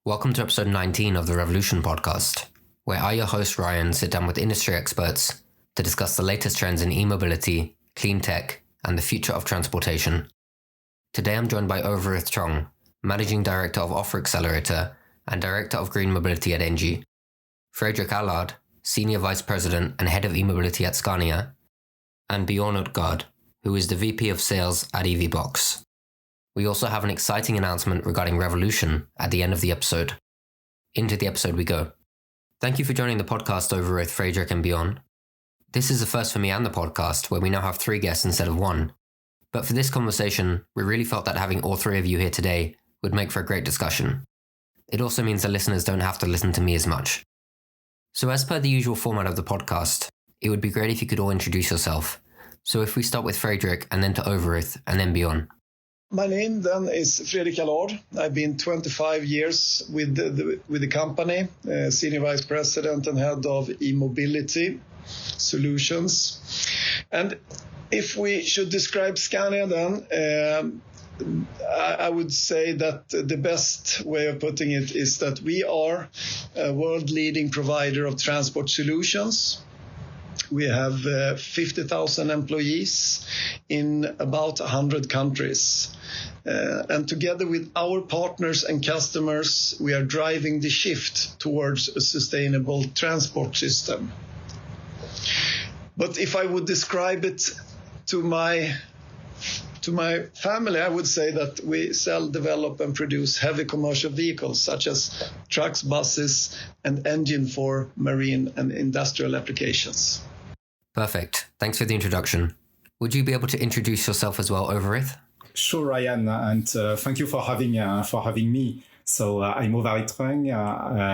Welcome to episode 19 of the Revolution podcast, where I, your host Ryan, sit down with industry experts to discuss the latest trends in e-mobility, clean tech, and the future of transportation. Today I'm joined by Ovarith Troeung, Managing Director of Offer Accelerator and Director of Green Mobility at ENGIE, Fredrik Allard, Senior Vice President and Head of E-Mobility at Scania, and Bjorn Utgard, who is the VP of Sales at EVBox. We also have an exciting announcement regarding Revolution at the end of the episode. Into the episode we go. Thank you for joining the podcast Ovarith, Fredrik and Bjorn. This is the first for me and the podcast, where we now have 3 guests instead of 1. But for this conversation, we really felt that having all 3 of you here today would make for a great discussion. It also means the listeners don't have to listen to me as much. So as per the usual format of the podcast, it would be great if you could all introduce yourself. So if we start with Fredrik and then to Ovarith and then Bjorn. My name then is Fredrik Allard. I've been 25 years with the company, Senior Vice President and Head of E-Mobility Solutions. And if we should describe Scania then, I would say that the best way of putting it is that we are a world-leading provider of transport solutions. We have 50,000 employees in about 100 countries. And together with our partners and customers, we are driving the shift towards a sustainable transport system. But if I would describe it to my family, I would say that we sell, develop and produce heavy commercial vehicles such as trucks, buses and engine for marine and industrial applications. Perfect. Thanks for the introduction. Would you be able to introduce yourself as well, Ovarith? Sure, Ryan, and thank you for having me. So I'm Ovarith Troeung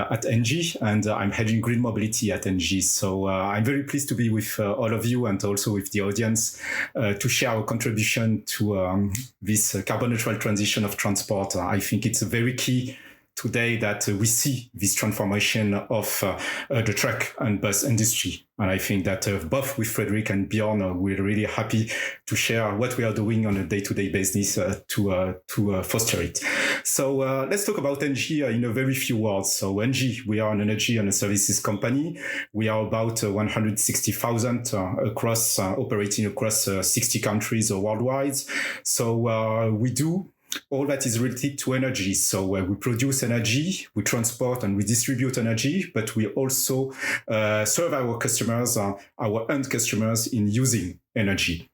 at ENGIE, and I'm heading Green Mobility at ENGIE. So I'm very pleased to be with all of you and also with the audience to share our contribution to this carbon neutral transition of transport. I think it's very key today that we see this transformation of the truck and bus industry. And I think that both with Fredrik and Bjorn, we're really happy to share what we are doing on a day-to-day basis to foster it. So let's talk about ENGIE in a very few words. So ENGIE, we are an energy and a services company. We are about 160,000 operating across 60 countries worldwide. So we do all that is related to energy. So we produce energy, we transport and we distribute energy, but we also serve our customers, our end customers in using energy.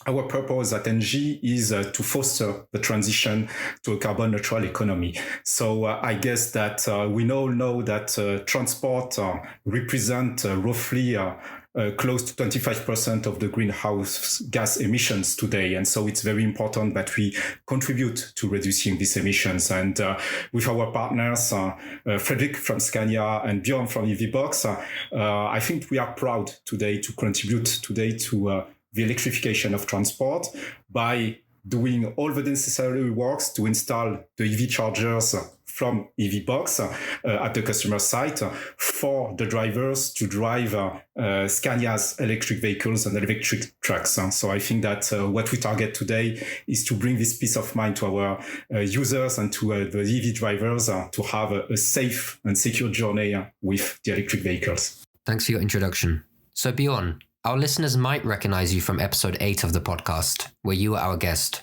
Our purpose at ENGIE is to foster the transition to a carbon neutral economy. So I guess that we all know that transport represents roughly close to 25% of the greenhouse gas emissions today. And so it's very important that we contribute to reducing these emissions. And with our partners, Fredrik from Scania and Bjorn from EVBox, I think we are proud today to contribute today to the electrification of transport by doing all the necessary works to install the EV chargers from EVBox at the customer site for the drivers to drive Scania's electric vehicles and electric trucks. So I think that what we target today is to bring this peace of mind to our users and to the EV drivers to have a safe and secure journey with the electric vehicles. Thanks for your introduction. So Bjorn, our listeners might recognize you from episode 8 of the podcast, where you were our guest.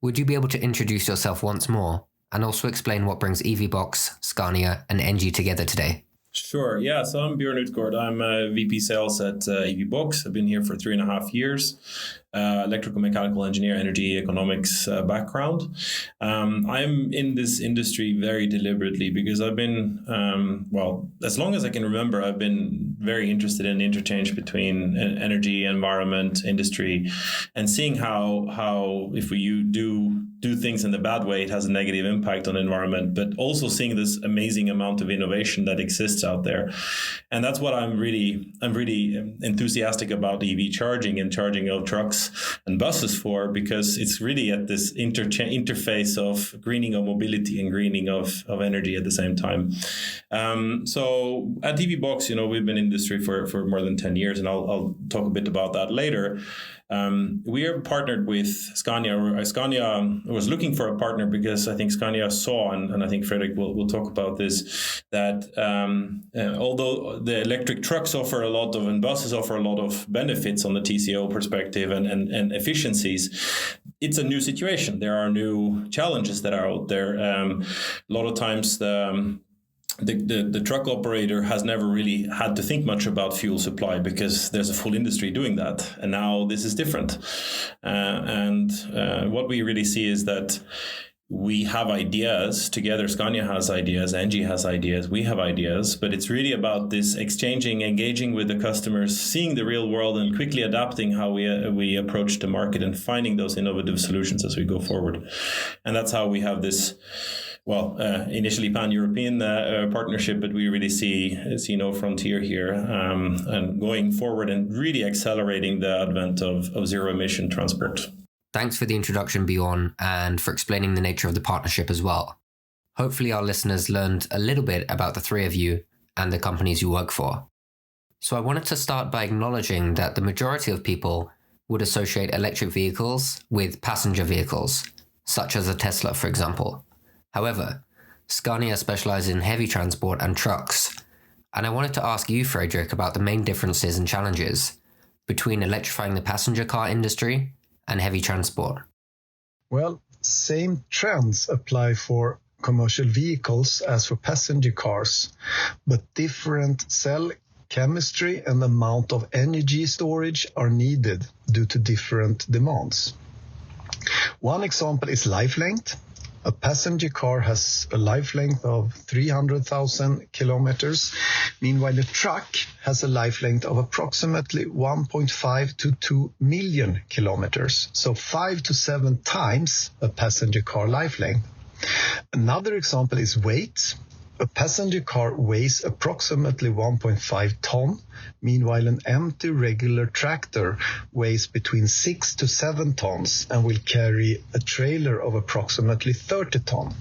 Would you be able to introduce yourself once more and also explain what brings EVBox, Scania and ENGIE together today? Sure. Yeah. So I'm Bjorn Utgard. I'm a VP Sales at EVBox. I've been here for 3.5 years. Electrical mechanical engineer, energy economics background. I'm in this industry very deliberately because I've been, as long as I can remember, I've been very interested in the interchange between energy, environment, industry, and seeing how if we do things in the bad way, it has a negative impact on the environment, but also seeing this amazing amount of innovation that exists out there. And that's what I'm really enthusiastic about EV charging and charging of trucks and buses for, because it's really at this interface of greening of mobility and greening of energy at the same time. So at EVBox, we've been in the industry for more than 10 years, and I'll talk a bit about that later. We are partnered with Scania. Scania was looking for a partner because I think Scania saw, and I think Fredrik will talk about this, that although the electric trucks offer a lot of, and buses offer a lot of benefits on the TCO perspective and efficiencies, it's a new situation. There are new challenges that are out there. A lot of times the truck operator has never really had to think much about fuel supply because there's a full industry doing that. And now this is different. And what we really see is that we have ideas together. Scania has ideas, ENGIE has ideas, we have ideas, but it's really about this exchanging, engaging with the customers, seeing the real world and quickly adapting how we approach the market and finding those innovative solutions as we go forward. And that's how we have this, initially pan-European partnership, but we really see no frontier here, and going forward and really accelerating the advent of zero-emission transport. Thanks for the introduction, Bjorn, and for explaining the nature of the partnership as well. Hopefully our listeners learned a little bit about the three of you and the companies you work for. So I wanted to start by acknowledging that the majority of people would associate electric vehicles with passenger vehicles, such as a Tesla, for example. However, Scania specializes in heavy transport and trucks, and I wanted to ask you, Fredrik, about the main differences and challenges between electrifying the passenger car industry and heavy transport. Well, same trends apply for commercial vehicles as for passenger cars, but different cell chemistry and amount of energy storage are needed due to different demands. One example is life length. A passenger car has a life length of 300,000 kilometers. Meanwhile, a truck has a life length of approximately 1.5 to 2 million kilometers. So 5 to 7 times a passenger car life length. Another example is weight. A passenger car weighs approximately 1.5 ton. Meanwhile, an empty regular tractor weighs between 6 to 7 tons and will carry a trailer of approximately 30 ton.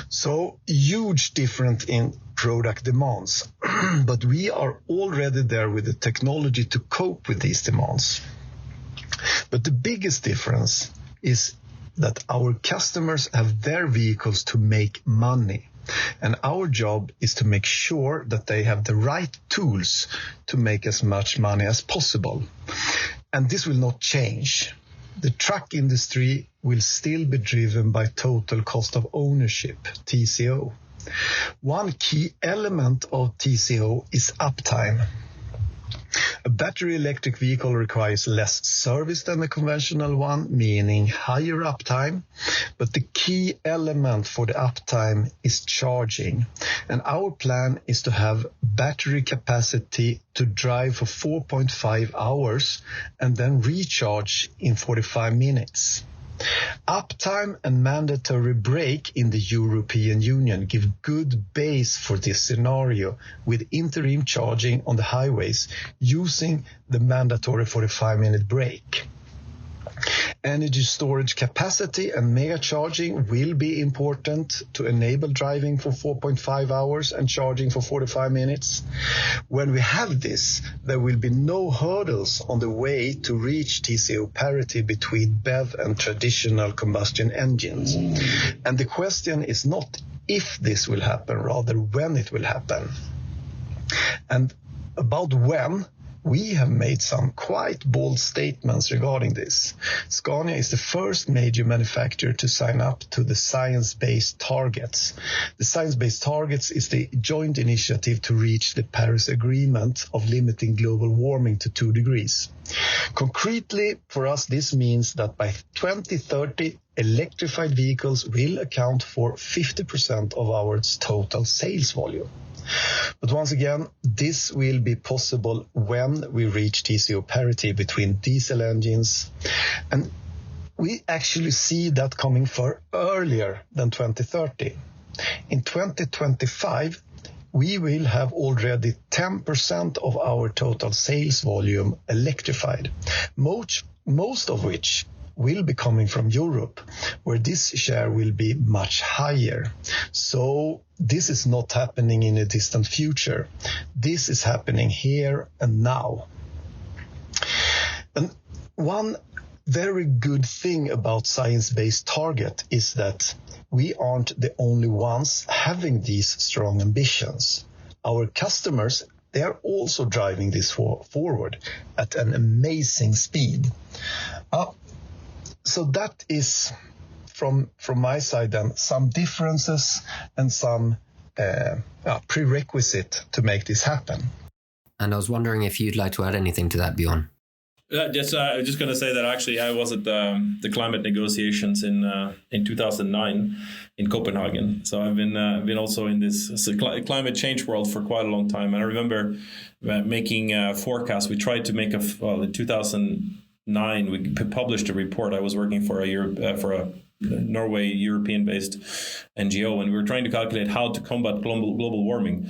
So huge difference in product demands. But we are already there with the technology to cope with these demands. But the biggest difference is that our customers have their vehicles to make money. And our job is to make sure that they have the right tools to make as much money as possible. And this will not change. The truck industry will still be driven by total cost of ownership, TCO. One key element of TCO is uptime. A battery electric vehicle requires less service than a conventional one, meaning higher uptime. But the key element for the uptime is charging. And our plan is to have battery capacity to drive for 4.5 hours and then recharge in 45 minutes. Uptime and mandatory brake in the European Union give good base for this scenario with interim charging on the highways using the mandatory 45-minute brake. Energy storage capacity and mega charging will be important to enable driving for 4.5 hours and charging for 45 minutes. When we have this, there will be no hurdles on the way to reach TCO parity between BEV and traditional combustion engines. And the question is not if this will happen, rather when it will happen. And about when, we have made some quite bold statements regarding this. Scania is the first major manufacturer to sign up to the science-based targets. The science-based targets is the joint initiative to reach the Paris Agreement of limiting global warming to 2 degrees. Concretely, for us, this means that by 2030, electrified vehicles will account for 50% of our total sales volume. But once again, this will be possible when we reach TCO parity between diesel engines. And we actually see that coming far earlier than 2030. In 2025, we will have already 10% of our total sales volume electrified, most of which will be coming from Europe, where this share will be much higher. So this is not happening in a distant future. This is happening here and now. And one very good thing about science-based target is that we aren't the only ones having these strong ambitions. Our customers, they are also driving this forward at an amazing speed. So that is, from my side then, some differences and some prerequisite to make this happen. And I was wondering if you'd like to add anything to that, Bjorn. I was just going to say that actually I was at the climate negotiations in 2009 in Copenhagen. So I've been also in this climate change world for quite a long time. And I remember making a forecast. We tried to make in 2009 we published a report. I was working for a Norway European-based NGO, and we were trying to calculate how to combat global warming.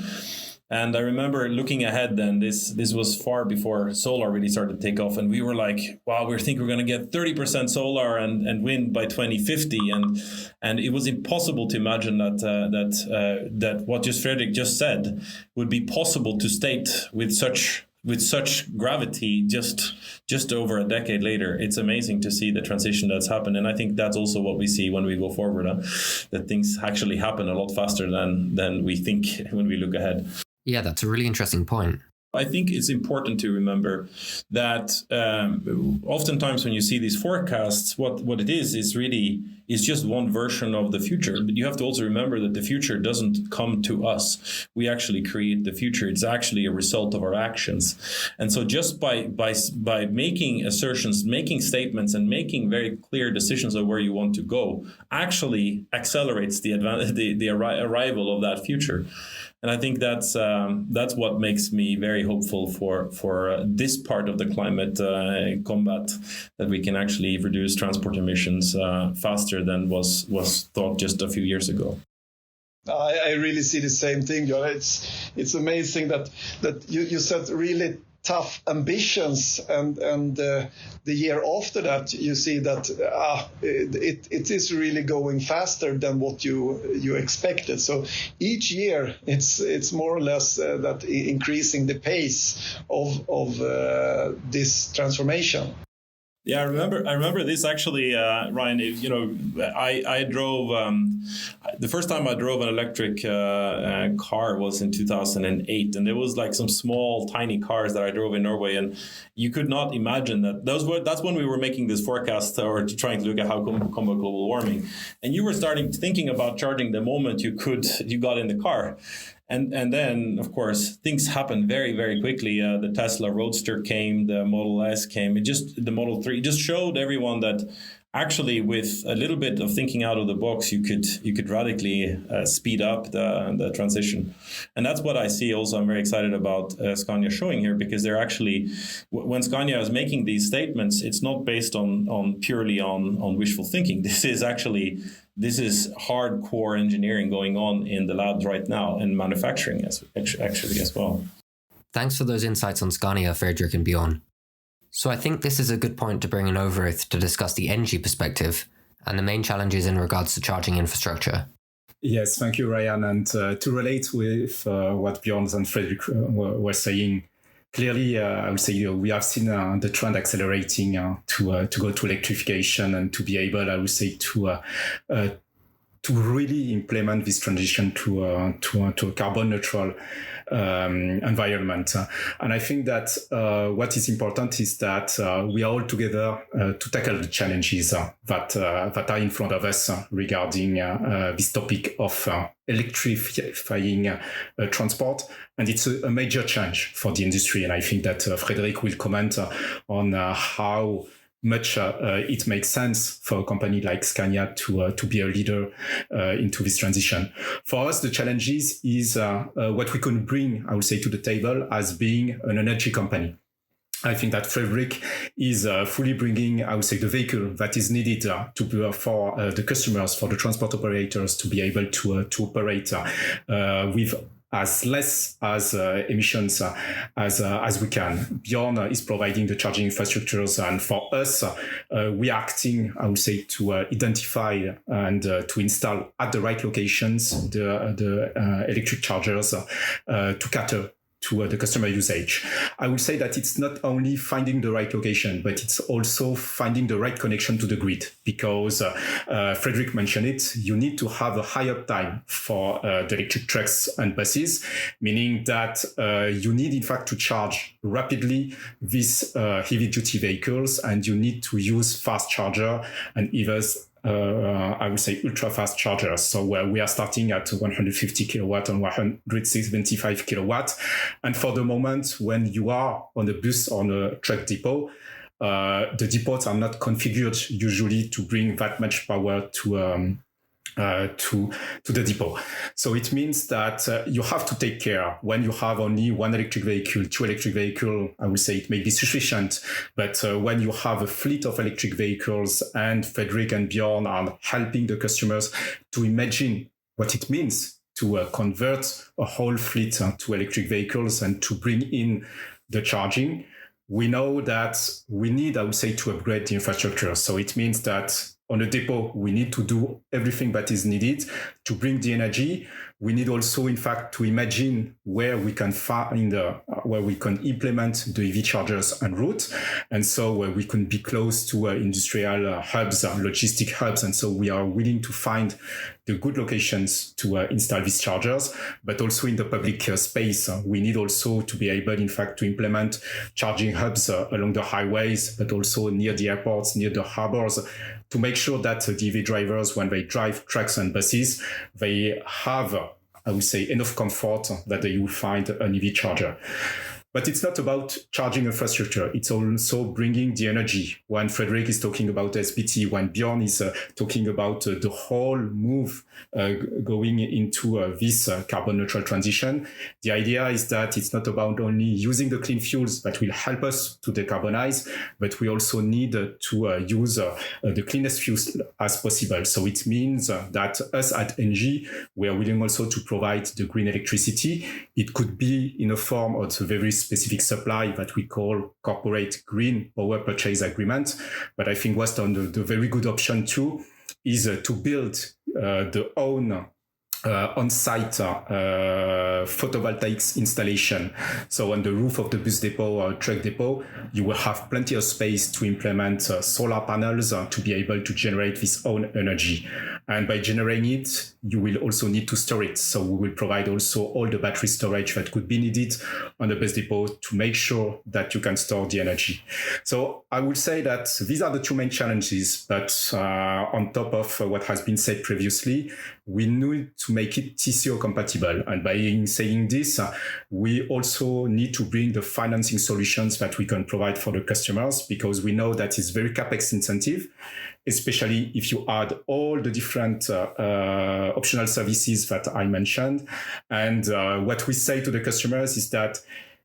And I remember looking ahead then, this was far before solar really started to take off. And we were like, wow, we think we're going to get 30% solar and wind by 2050. And it was impossible to imagine that what Fredrik just said would be possible to state with such gravity just over a decade later. It's amazing to see the transition that's happened. And I think that's also what we see when we go forward, that things actually happen a lot faster than we think when we look ahead. Yeah, that's a really interesting point. I think it's important to remember that oftentimes when you see these forecasts, what it is just one version of the future. But you have to also remember that the future doesn't come to us. We actually create the future. It's actually a result of our actions. And so just by making assertions, making statements, and making very clear decisions of where you want to go, actually accelerates the arrival of that future. And I think that's what makes me very hopeful for this part of the climate combat, that we can actually reduce transport emissions faster than was thought just a few years ago. I really see the same thing, Bjorn. It's amazing that you set really tough ambitions, and the year after that you see that it is really going faster than what you expected. So each year it's more or less that increasing the pace of this transformation. Yeah, I remember this actually, Ryan. I drove the first time I drove an electric car was in 2008, and there was like some small, tiny cars that I drove in Norway, and you could not imagine that that's when we were making this forecast or trying to look at how combat global warming, and you were thinking about charging the moment you got in the car. And then, of course, things happened very, very quickly. The Tesla Roadster came, the Model S came, the Model 3. It just showed everyone that actually with a little bit of thinking out of the box, you could radically speed up the transition. And that's what I see also. I'm very excited about Scania showing here, because they're actually, when Scania is making these statements, it's not based on purely on wishful thinking. This is hardcore engineering going on in the labs right now, and manufacturing actually as well. Thanks for those insights on Scania, Fredrik and Bjorn. So I think this is a good point to bring in Ovarith to discuss the ENGIE perspective and the main challenges in regards to charging infrastructure. Yes, thank you, Ryan. And to relate with what Bjorn and Fredrik were saying, clearly, I would say we have seen the trend accelerating to go to electrification and to be able, I would say, to really implement this transition to a carbon neutral environment. And I think that what is important is that we are all together to tackle the challenges that are in front of us regarding this topic of electrifying transport. And it's a major change for the industry. And I think that Fredrik will comment on how much it makes sense for a company like Scania to be a leader into this transition. For us, the challenges is what we can bring, I would say, to the table as being an energy company. I think that Fredrik is fully bringing, I would say, the vehicle that is needed for the customers, for the transport operators to be able to operate with as less as emissions as we can. Bjorn is providing the charging infrastructures, and for us, we are acting, I would say, to identify and to install at the right locations the electric chargers to cater to the customer usage. I will say that it's not only finding the right location, but it's also finding the right connection to the grid, because Fredrik mentioned it, you need to have a high uptime for the electric trucks and buses, meaning that you need in fact to charge rapidly these heavy duty vehicles, and you need to use fast charger and even I would say ultra fast chargers. So we are starting at 150 kilowatt and 175 kilowatt. And for the moment when you are on a bus or on a truck depot, the depots are not configured usually to bring that much power to the depot. So it means that you have to take care when you have only one electric vehicle, two electric vehicle, I would say it may be sufficient. But when you have a fleet of electric vehicles, and Fredrik and Bjorn are helping the customers to imagine what it means to convert a whole fleet to electric vehicles and to bring in the charging, we know that we need, I would say, to upgrade the infrastructure. So it means that on a depot, we need to do everything that is needed to bring the energy. We need also, in fact, to imagine where we can find, where we can implement the EV chargers en route. And so where we can be close to industrial hubs, logistic hubs. And so we are willing to find the good locations to install these chargers, but also in the public space. We need also to be able, in fact, to implement charging hubs along the highways, but also near the airports, near the harbors, to make sure that the EV drivers, when they drive trucks and buses, they have, I would say, enough comfort that they will find an EV charger. But it's not about charging infrastructure. It's also bringing the energy. When Fredrik is talking about SBT, when Bjorn is talking about the whole move going into this carbon neutral transition, the idea is that it's not about only using the clean fuels that will help us to decarbonize, but we also need to use the cleanest fuels as possible. So it means that us at ENGIE, we are willing also to provide the green electricity. It could be in a form of a very specific supply that we call corporate green power purchase agreement. But I think what's on the very good option too is to build the own on-site photovoltaics installation. So on the roof of the bus depot or truck depot, you will have plenty of space to implement solar panels to be able to generate this own energy. And by generating it, you will also need to store it. So we will provide also all the battery storage that could be needed on the bus depot to make sure that you can store the energy. So I would say that these are the two main challenges, but on top of what has been said previously, we need to make it TCO compatible. And by saying this, we also need to bring the financing solutions that we can provide for the customers, because we know that it's very CapEx intensive, especially if you add all the different optional services that I mentioned. And what we say to the customers is that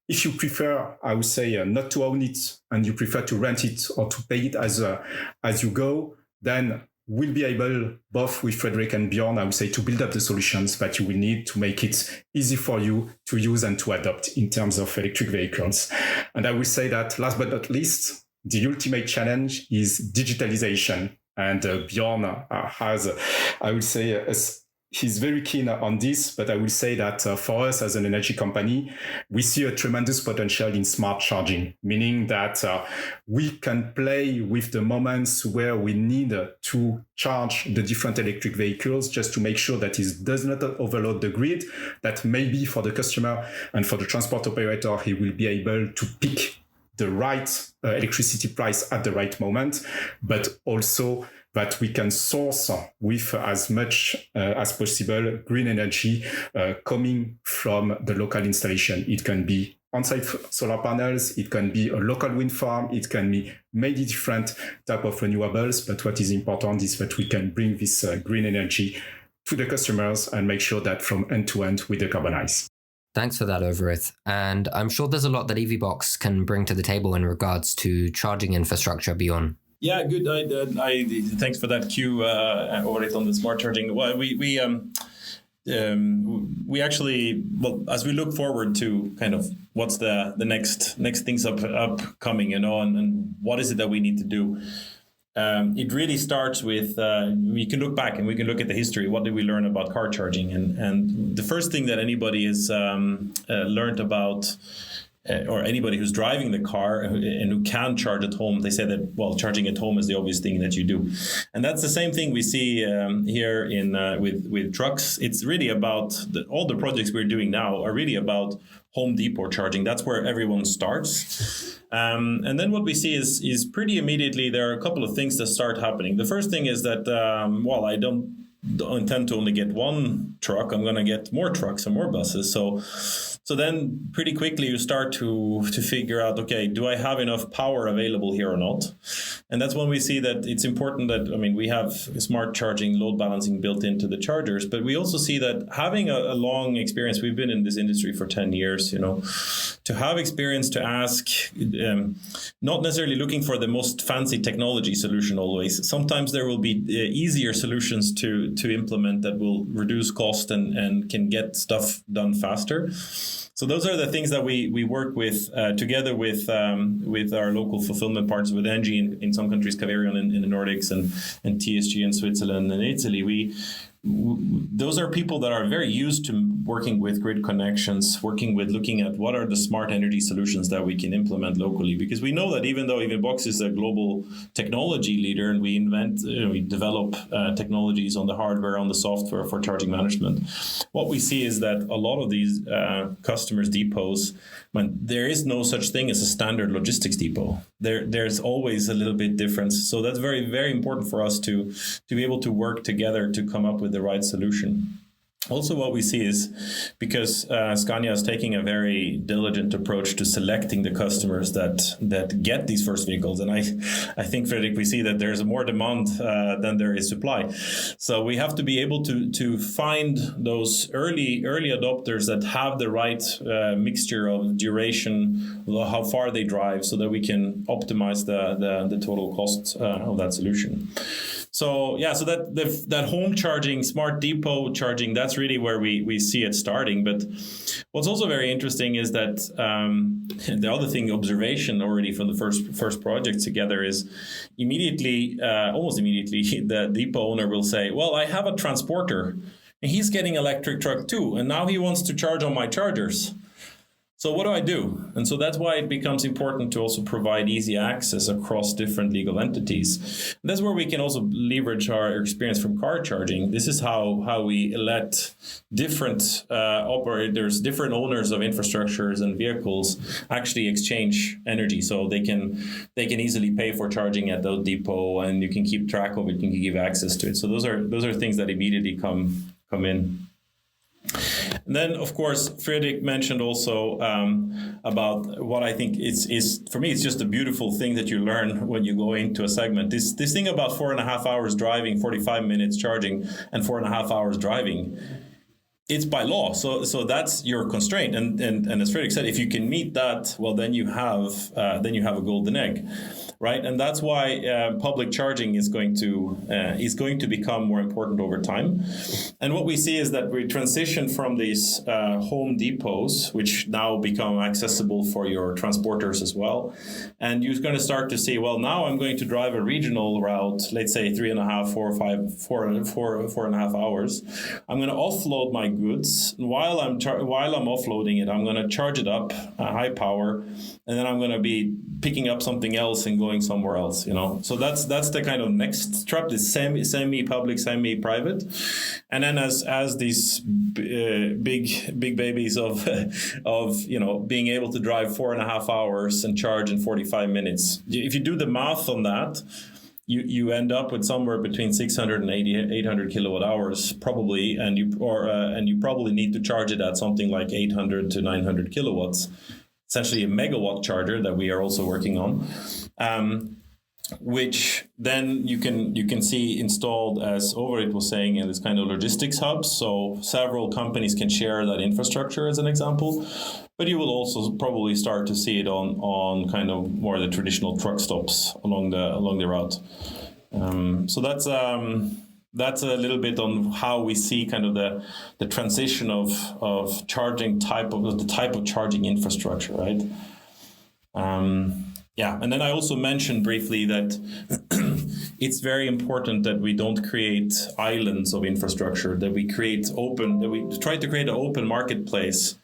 if you prefer, I would say, not to own it, and you prefer to rent it or to pay it as you go, then we'll be able, both with Fredrik and Bjorn, I would say, to build up the solutions that you will need to make it easy for you to use and to adopt in terms of electric vehicles. And I will say that last but not least, the ultimate challenge is digitalization. And Bjorn has, I would say, he's very keen on this, but I will say that for us as an energy company, we see a tremendous potential in smart charging, meaning that we can play with the moments where we need to charge the different electric vehicles just to make sure that it does not overload the grid, that maybe for the customer and for the transport operator, he will be able to pick the right electricity price at the right moment, but also that we can source with as much as possible green energy coming from the local installation. It can be on-site solar panels, it can be a local wind farm, it can be many different type of renewables, but what is important is that we can bring this green energy to the customers and make sure that from end to end we decarbonize. Thanks for that, Ovarith. And I'm sure there's a lot that EVBox can bring to the table in regards to charging infrastructure, Bjorn. Yeah, good. I thanks for that cue, Ovarith, on the smart charging. Well, we actually, well, as we look forward to kind of what's the next things upcoming, and what is it that we need to do. it really starts with, we can look back and we can look at the history. What did we learn about car charging? And the first thing that anybody has learned about, or anybody who's driving the car and who can charge at home, they say that, well, charging at home is the obvious thing that you do. And that's the same thing we see here in with trucks. It's really about all the projects we're doing now are really about home depot charging. That's where everyone starts. And then what we see is pretty immediately, there are a couple of things that start happening. The first thing is that, well, I don't intend to only get one truck. I'm going to get more trucks and more buses. So then pretty quickly you start to figure out, okay, do I have enough power available here or not? And that's when we see that it's important that, I mean, we have smart charging, load balancing built into the chargers, but we also see that having a long experience, we've been in this industry for 10 years, you know, to have experience to ask, not necessarily looking for the most fancy technology solution always. Sometimes there will be easier solutions to implement that will reduce cost and can get stuff done faster. So those are the things that we work with together with our local fulfillment partners, with ENGIE in some countries, Caverion in the Nordics, and TSG in Switzerland and Italy. Those are people that are very used to working with grid connections, working with looking at what are the smart energy solutions that we can implement locally. Because we know that even though EVBox is a global technology leader and we develop technologies on the hardware, on the software for charging management, what we see is that a lot of these customers' depots, there is no such thing as a standard logistics depot. There's always a little bit difference. So that's very, very important for us to be able to work together to come up with the right solution. Also, what we see is because Scania is taking a very diligent approach to selecting the customers that get these first vehicles. And I think, Fredrik, we see that there's more demand than there is supply. So we have to be able to find those early adopters that have the right mixture of duration, how far they drive, so that we can optimize the total cost of that solution. So yeah, so that home charging, smart depot charging, that's really where we see it starting. But what's also very interesting is that the other thing, observation already from the first project together, is almost immediately, the depot owner will say, well, I have a transporter and he's getting electric truck too, and now he wants to charge on my chargers. So what do I do? And so that's why it becomes important to also provide easy access across different legal entities. And that's where we can also leverage our experience from car charging. This is how we let different operators, different owners of infrastructures and vehicles actually exchange energy. So they can easily pay for charging at the depot, and you can keep track of it, you can give access to it. So those are things that immediately come in. And then, of course, Fredrik mentioned also about what I think is for me, it's just a beautiful thing that you learn when you go into a segment. This thing about 4.5 hours driving, 45 minutes charging, and 4.5 hours driving, it's by law. So that's your constraint. And as Fredrik said, if you can meet that, well, then you have a golden egg. Right, and that's why public charging is going to become more important over time. And what we see is that we transition from these home depots, which now become accessible for your transporters as well. And you're going to start to see, well, now I'm going to drive a regional route, let's say 3.5, 4.5 hours. I'm going to offload my goods. While I'm offloading it, I'm going to charge it up high power, and then I'm going to be picking up something else and going somewhere else, you know. So that's the kind of next step, this semi-public, semi-private. And then as these big babies of you know, being able to drive 4.5 hours and charge in 45 minutes, if you do the math on that, you end up with somewhere between 600 and 800 kilowatt hours probably, and you probably need to charge it at something like 800 to 900 kilowatts. Essentially a megawatt charger that we are also working on, which then you can see installed, as Ovarith was saying, in this kind of logistics hubs. So several companies can share that infrastructure as an example, but you will also probably start to see it on kind of more the traditional truck stops along the route. So that's a little bit on how we see kind of the transition of charging the type of charging infrastructure, right? And then I also mentioned briefly that it's very important that we don't create islands of infrastructure, that we try to create an open marketplace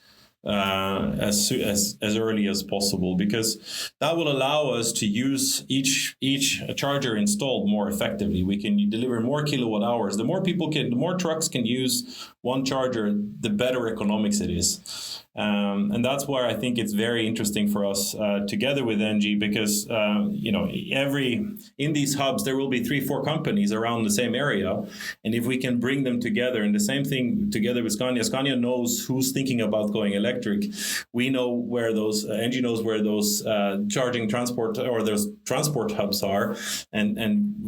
as early as possible, because that will allow us to use each charger installed more effectively. We can deliver more kilowatt hours. The more trucks can use one charger, the better economics it is. And that's where I think it's very interesting for us together with ENGIE, because in these hubs there will be 3-4 companies around the same area, and if we can bring them together, and the same thing together with Scania knows who's thinking about going electric. We know where those ENGIE knows where those charging transport or those transport hubs are, and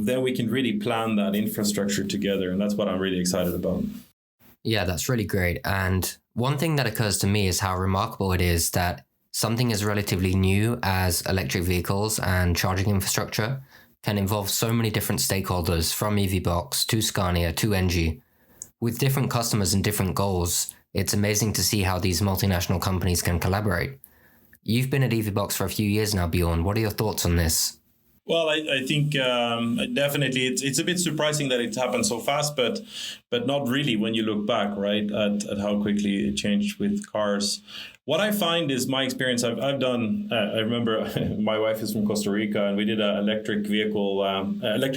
then we can really plan that infrastructure together, and that's what I'm really excited about. Yeah, that's really great. And one thing that occurs to me is how remarkable it is that something as relatively new as electric vehicles and charging infrastructure can involve so many different stakeholders, from EVBox to Scania to ENGIE. With different customers and different goals, it's amazing to see how these multinational companies can collaborate. You've been at EVBox for a few years now, Bjorn. What are your thoughts on this? Well, I think definitely it's a bit surprising that it happened so fast, but not really when you look back, right, at how quickly it changed with cars. What I find is my experience. I've done. I remember my wife is from Costa Rica, and we did an electric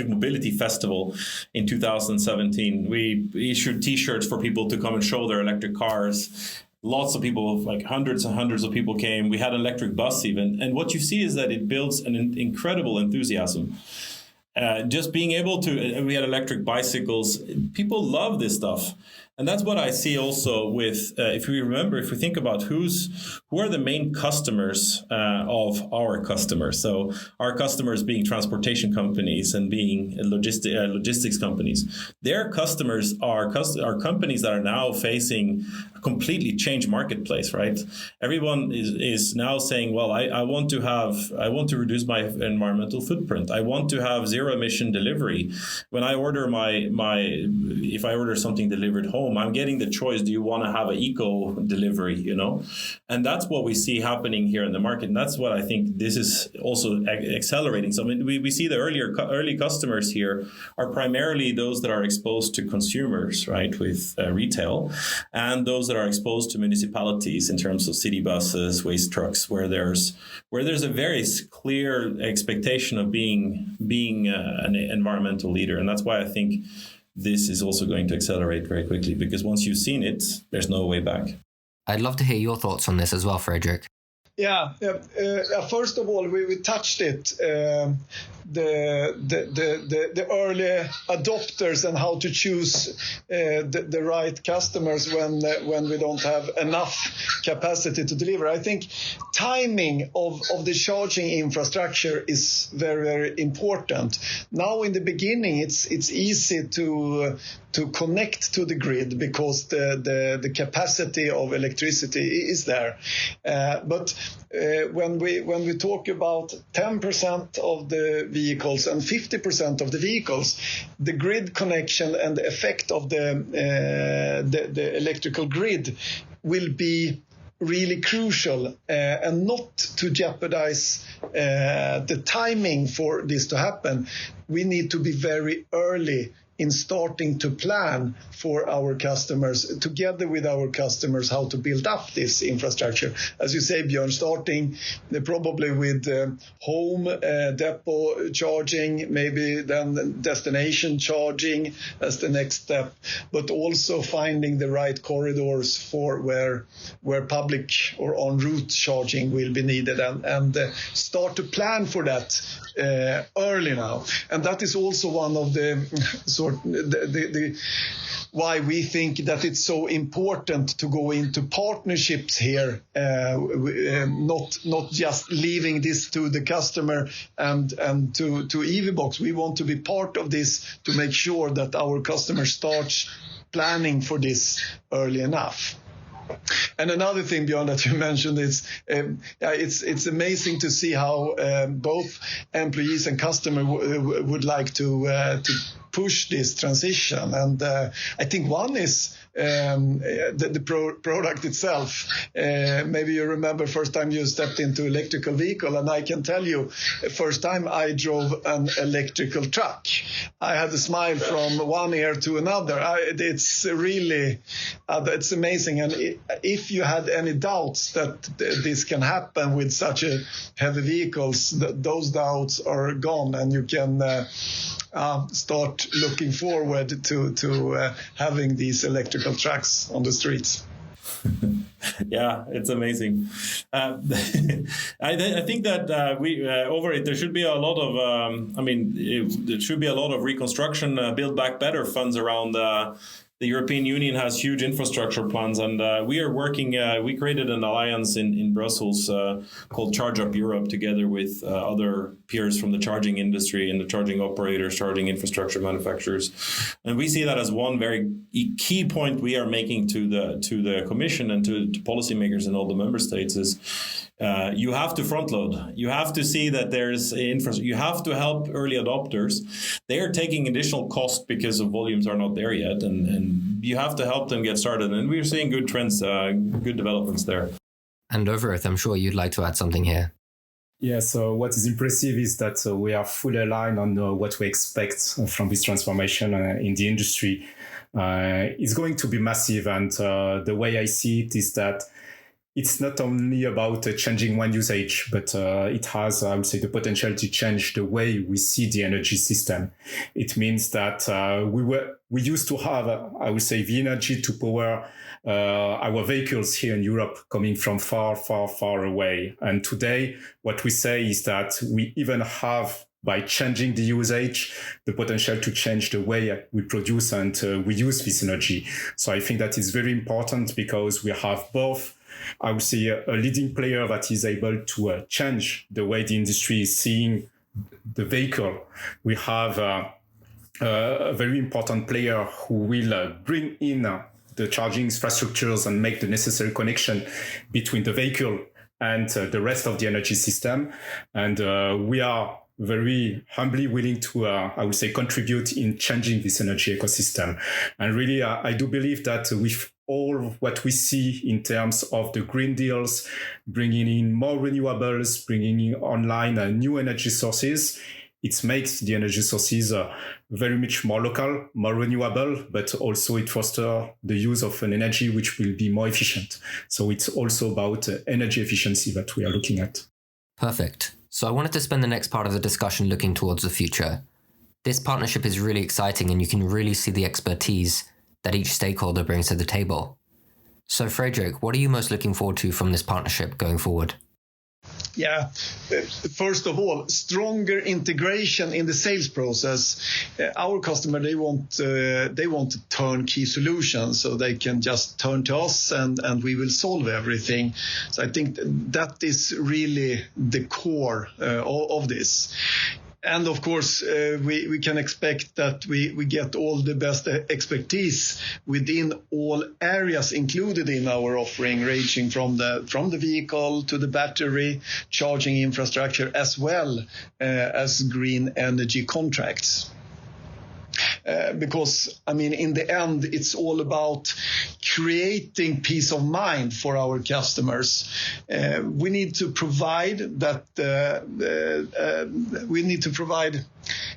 mobility festival in 2017. We issued T-shirts for people to come and show their electric cars. Lots of people, like hundreds and hundreds of people came. We had an electric bus even. And what you see is that it builds an incredible enthusiasm. Just being able to, and we had electric bicycles. People love this stuff. And that's what I see also with, if we think about who are the main customers of our customers. So our customers being transportation companies and being logistics companies. Their customers are companies that are now facing a completely changed marketplace, right? Everyone is now saying, well, I want to reduce my environmental footprint. I want to have zero-emission delivery. When I order if I order something delivered home, I'm getting the choice. Do you want to have an eco delivery, And that's what we see happening here in the market. And that's what I think this is also accelerating. So I mean, we see the early customers here are primarily those that are exposed to consumers, right, with retail, and those that are exposed to municipalities in terms of city buses, waste trucks, where there's a very clear expectation of being an environmental leader. And that's why I think this is also going to accelerate very quickly, because once you've seen it, there's no way back. I'd love to hear your thoughts on this as well, Fredrik. Yeah. First of all, we touched it. The early adopters and how to choose the right customers when we don't have enough capacity to deliver. I think timing of the charging infrastructure is very, very important. Now in the beginning, it's easy to connect to the grid because the capacity of electricity is there. But when we talk about 10% of the vehicles and 50% of the vehicles, the grid connection and the effect of the electrical grid will be really crucial, and not to jeopardize the timing for this to happen. We need to be very early in starting to plan for our customers, together with our customers, how to build up this infrastructure. As you say, Bjorn, starting probably with home depot charging, maybe then destination charging as the next step, but also finding the right corridors for where public or en route charging will be needed, and start to plan for that early now. And that is also one of the why we think that it's so important to go into partnerships here, not just leaving this to the customer and to EVBox. We want to be part of this to make sure that our customer starts planning for this early enough. And another thing, Bjorn, that you mentioned is it's amazing to see how both employees and customer would like to push this transition. And I think one is product itself. Maybe you remember first time you stepped into electrical vehicle, and I can tell you, first time I drove an electrical truck, I had a smile from one ear to another. It's really, it's amazing. And if you had any doubts that this can happen with such a heavy vehicles, those doubts are gone, and you can start looking forward to having these electrical trucks on the streets. Yeah, it's amazing. I think that Ovarith, there should be a lot of, there should be a lot of reconstruction, Build Back Better funds around. The European Union has huge infrastructure plans, and we are working. We created an alliance in Brussels called Charge Up Europe, together with other peers from the charging industry and the charging operators, charging infrastructure manufacturers. And we see that as one very key point we are making to the Commission and to policymakers in all the member states is you have to front load. You have to see that there's infrastructure. You have to help early adopters. They are taking additional cost because of volumes are not there yet, and you have to help them get started. And we're seeing good trends, good developments there. And Ovarith, I'm sure you'd like to add something here. Yeah, so what is impressive is that we are fully aligned on what we expect from this transformation in the industry. It's going to be massive, and the way I see it is that it's not only about changing one usage, but it has, I would say, the potential to change the way we see the energy system. It means that we used to have, I would say, the energy to power our vehicles here in Europe coming from far, far, far away. And today, what we say is that we even have, by changing the usage, the potential to change the way we produce and we use this energy. So I think that is very important, because we have both, I would say, a leading player that is able to change the way the industry is seeing the vehicle. We have a very important player who will bring in the charging infrastructures and make the necessary connection between the vehicle and the rest of the energy system. And we are very humbly willing to, I would say, contribute in changing this energy ecosystem. And really, I do believe that with all what we see in terms of the green deals, bringing in more renewables, bringing in online new energy sources, it makes the energy sources very much more local, more renewable, but also it fosters the use of an energy which will be more efficient. So it's also about energy efficiency that we are looking at. Perfect. So I wanted to spend the next part of the discussion looking towards the future. This partnership is really exciting, and you can really see the expertise that each stakeholder brings to the table. So Fredrik, what are you most looking forward to from this partnership going forward? Yeah, first of all, stronger integration in the sales process. Our customer, they want turnkey solutions, so they can just turn to us and we will solve everything. So I think that is really the core of this. And of course, we can expect that we get all the best expertise within all areas included in our offering, ranging from the vehicle to the battery, charging infrastructure, as well as green energy contracts. Because, I mean, in the end, it's all about creating peace of mind for our customers. We need to provide that. We need to provide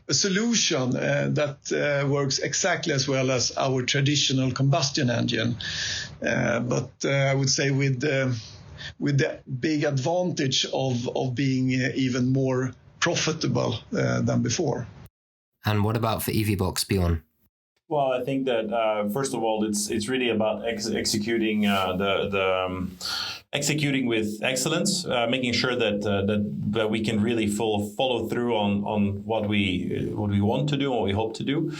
a solution that works exactly as well as our traditional combustion engine, but I would say with the big advantage of being even more profitable than before. And what about for EVBox, Bjorn? Well, I think that first of all, it's really about executing executing with excellence, making sure that we can really follow through on what we want to do, what we hope to do.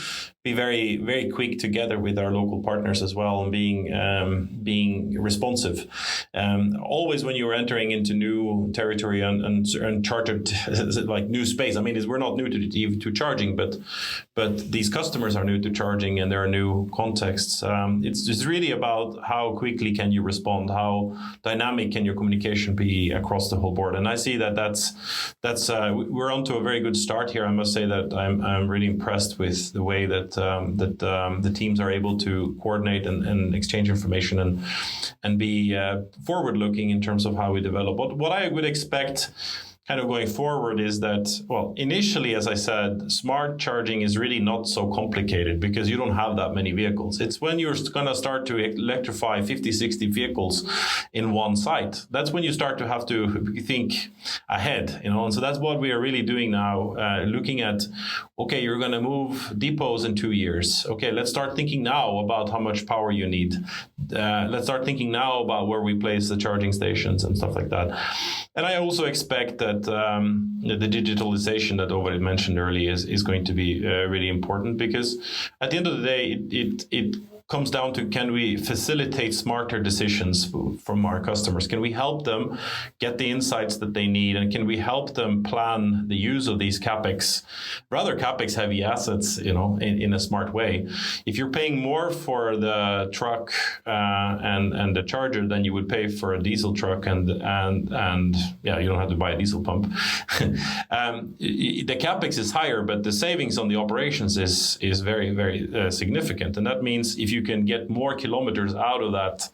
Be very, very quick together with our local partners as well, and being responsive. Always when you're entering into new territory and uncharted like new space. I mean, we're not new to charging, but these customers are new to charging, and there are new contexts. It's really about how quickly can you respond, how dynamic can your communication be across the whole board. And I see that's we're onto a very good start here. I must say that I'm really impressed with the way that the teams are able to coordinate and exchange information and be forward-looking in terms of how we develop. But what I would expect kind of going forward is that, well, initially, as I said, smart charging is really not so complicated because you don't have that many vehicles. It's when you're going to start to electrify 50, 60 vehicles in one site. That's when you start to have to think ahead, and so that's what we are really doing now, looking at, okay, you're going to move depots in 2 years. Okay, let's start thinking now about how much power you need. Let's start thinking now about where we place the charging stations and stuff like that. And I also expect that the digitalization that Ovarith mentioned earlier is going to be really important, because at the end of the day, it comes down to, can we facilitate smarter decisions from our customers? Can we help them get the insights that they need? And can we help them plan the use of these rather CapEx heavy assets, in a smart way? If you're paying more for the truck and the charger than you would pay for a diesel truck, and yeah, you don't have to buy a diesel pump. The CapEx is higher, but the savings on the operations is very, very significant. And that means if you can get more kilometers out of that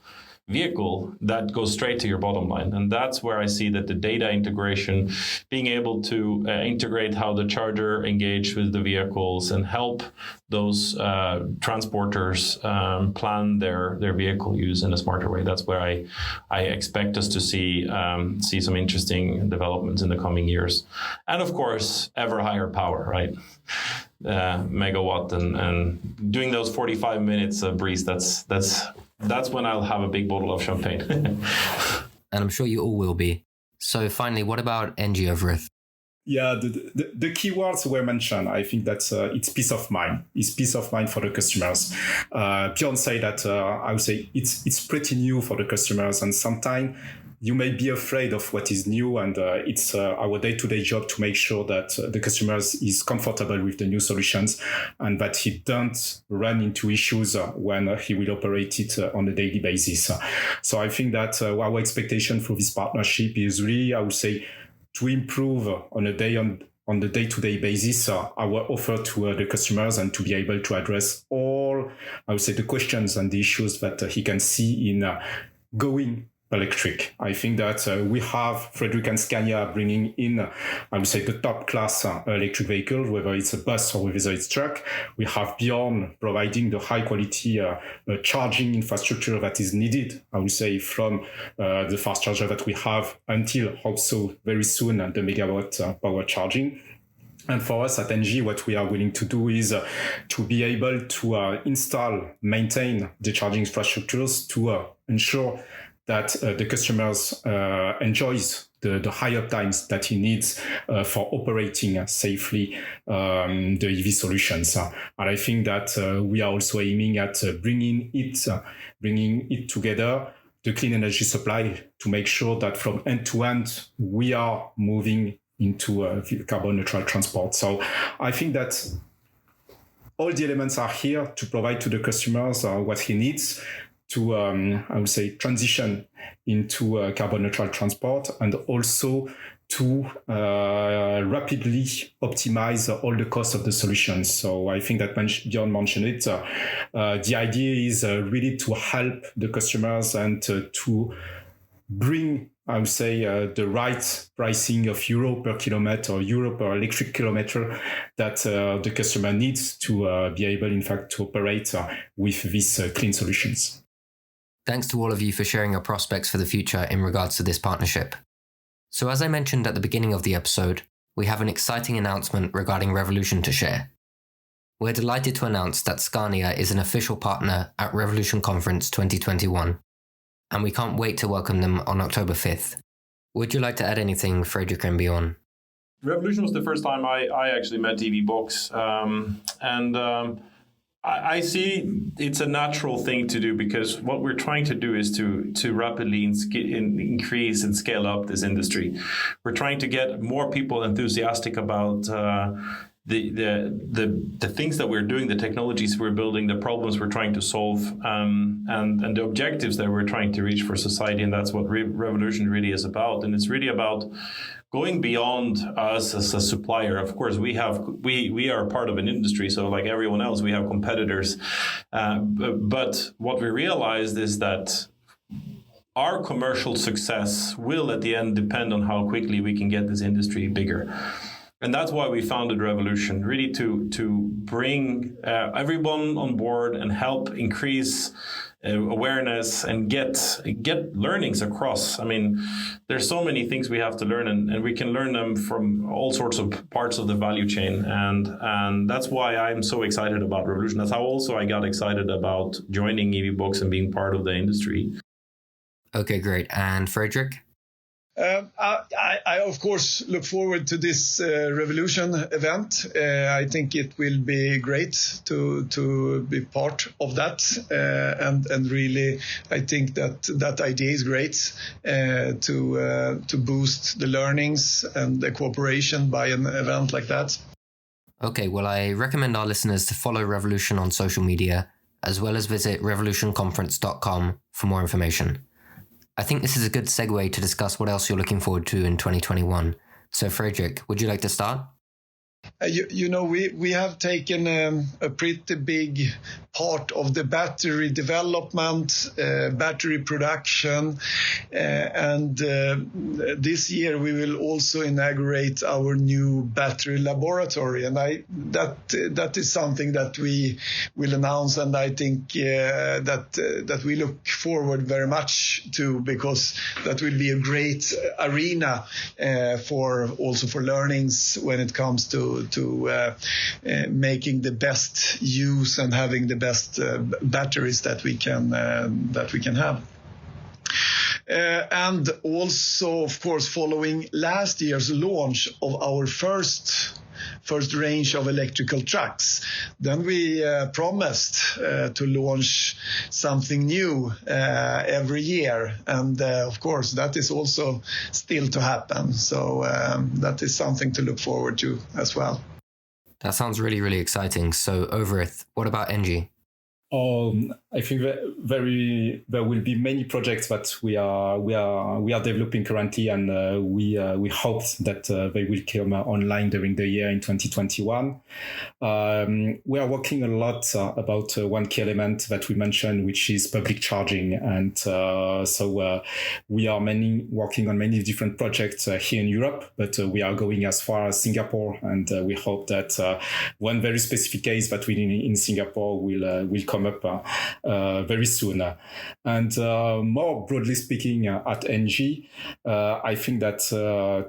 vehicle, that goes straight to your bottom line. And that's where I see that the data integration, being able to integrate how the charger engage with the vehicles and help those transporters plan their vehicle use in a smarter way. That's where I expect us to see some interesting developments in the coming years. And of course, ever higher power, right? Megawatt and doing those 45 minutes of breeze, that's when I'll have a big bottle of champagne. And I'm sure you all will be. So finally, what about ENGIE, Ovarith? Yeah, the keywords were mentioned. I think that it's peace of mind. It's peace of mind for the customers. Bjorn said that I would say it's pretty new for the customers, and sometimes you may be afraid of what is new, and it's our day-to-day job to make sure that the customers is comfortable with the new solutions and that he don't run into issues when he will operate it on a daily basis. So I think that our expectation for this partnership is really, I would say, to improve on the day-to-day basis our offer to the customers, and to be able to address all, I would say, the questions and the issues that he can see in going electric. I think that we have Fredrik and Scania bringing in, I would say, the top class electric vehicle, whether it's a bus or whether it's truck. We have Bjorn providing the high quality charging infrastructure that is needed, I would say, from the fast charger that we have until also very soon the megawatt power charging. And for us at ENGIE, what we are willing to do is to be able to install, maintain the charging infrastructures to ensure that the customers enjoys the high uptimes that he needs for operating safely the EV solutions. And I think that we are also aiming at bringing it together, the clean energy supply, to make sure that from end to end we are moving into carbon neutral transport. So I think that all the elements are here to provide to the customers what he needs to, I would say, transition into carbon neutral transport, and also to rapidly optimize all the costs of the solutions. So I think that Bjorn mentioned it. The idea is really to help the customers and to bring, I would say, the right pricing of euro per kilometer or euro per electric kilometer that the customer needs to be able, in fact, to operate with these clean solutions. Thanks to all of you for sharing your prospects for the future in regards to this partnership. So as I mentioned at the beginning of the episode, we have an exciting announcement regarding Revolution to share. We're delighted to announce that Scania is an official partner at Revolution Conference 2021, and we can't wait to welcome them on October 5th. Would you like to add anything, Fredrik and Bjorn? Revolution was the first time I actually met EVBox, I see it's a natural thing to do, because what we're trying to do is to rapidly increase and scale up this industry. We're trying to get more people enthusiastic about the things that we're doing, the technologies we're building, the problems we're trying to solve, and the objectives that we're trying to reach for society. And that's what Revolution really is about. And it's really about going beyond us as a supplier. Of course, we are part of an industry, so like everyone else, we have competitors. But what we realized is that our commercial success will, at the end, depend on how quickly we can get this industry bigger. And that's why we founded Revolution, really to bring everyone on board and help increase awareness and get learnings across. I mean, there's so many things we have to learn, and we can learn them from all sorts of parts of the value chain. And that's why I'm so excited about Revolution. That's how also I got excited about joining EVBox and being part of the industry. Okay, great. And Fredrik? I of course look forward to this Revolution event. I think it will be great to be part of that, and really I think that idea is great to boost the learnings and the cooperation by an event like that. Okay, well, I recommend our listeners to follow Revolution on social media, as well as visit revolutionconference.com for more information. I think this is a good segue to discuss what else you're looking forward to in 2021. So, Fredrik, would you like to start? We have taken a pretty big part of the battery development, battery production, and this year we will also inaugurate our new battery laboratory, and that is something that we will announce, and I think that we look forward very much to, because that will be a great arena for learnings when it comes to making the best use and having the best batteries that we can have. And also, of course, following last year's launch of our first range of electrical trucks, then we promised to launch something new every year, and of course that is also still to happen, so that is something to look forward to as well. That sounds really, really exciting. So, Ovarith, what about ENGIE? I think there will be many projects that we are developing currently, and we hope that they will come online during the year in 2021. We are working a lot about one key element that we mentioned, which is public charging, and so we are working on many different projects here in Europe, but we are going as far as Singapore, and we hope that one very specific case that we in Singapore will come up very soon. And more broadly speaking, at ENGIE, I think that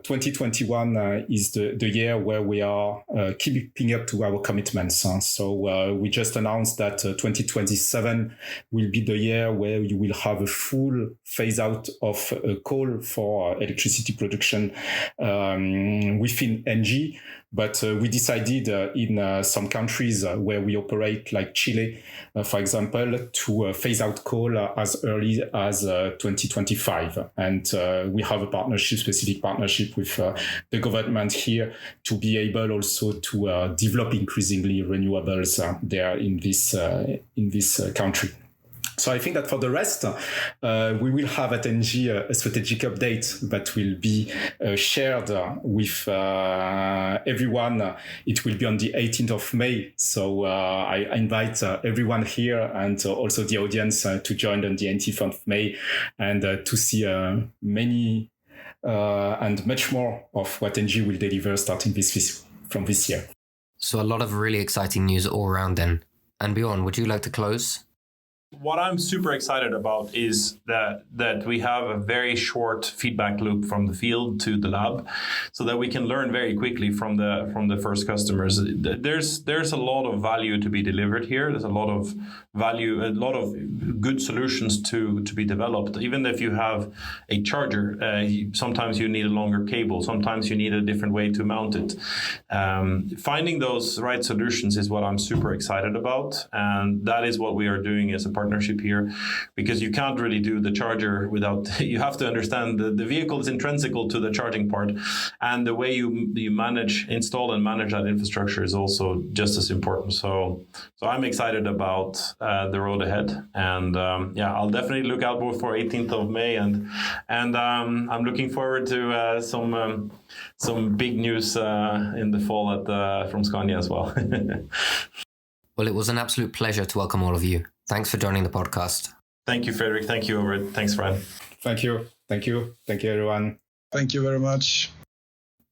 2021 is the year where we are keeping up to our commitments. So we just announced that 2027 will be the year where you will have a full phase out of coal for electricity production within ENGIE. But we decided in some countries where we operate, like Chile, for example, to phase out coal as early as 2025. And we have a specific partnership with the government here to be able also to develop increasingly renewables there in this country. So I think that for the rest, we will have at ENGIE a strategic update that will be shared with everyone. It will be on the 18th of May. So I invite everyone here and also the audience to join on the 18th of May and to see many and much more of what ENGIE will deliver starting from this year. So a lot of really exciting news all around then. And Bjorn, would you like to close? What I'm super excited about is that we have a very short feedback loop from the field to the lab, so that we can learn very quickly from the first customers. There's a lot of value to be delivered here. There's a lot of value, a lot of good solutions to be developed. Even if you have a charger, sometimes you need a longer cable. Sometimes you need a different way to mount it. Finding those right solutions is what I'm super excited about, and that is what we are doing as a part partnership here, because you can't really do the charger without, you have to understand the vehicle is intrinsical to the charging part, and the way you install and manage that infrastructure is also just as important. So I'm excited about the road ahead, and I'll definitely look out for 18th of May, and I'm looking forward to some big news in the fall from Scania as well. Well, it was an absolute pleasure to welcome all of you. Thanks for joining the podcast. Thank you, Fredrik. Thank you, Ovarith. Thanks, Fran. Thank you, everyone. Thank you very much.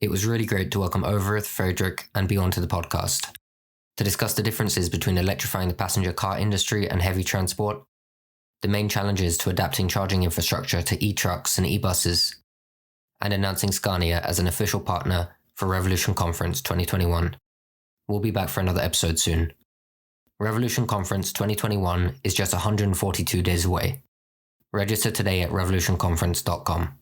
It was really great to welcome Ovarith, Fredrik, and Bjorn to the podcast to discuss the differences between electrifying the passenger car industry and heavy transport, the main challenges to adapting charging infrastructure to e-trucks and e-buses, and announcing Scania as an official partner for Revolution Conference 2021. We'll be back for another episode soon. Revolution Conference 2021 is just 142 days away. Register today at revolutionconference.com.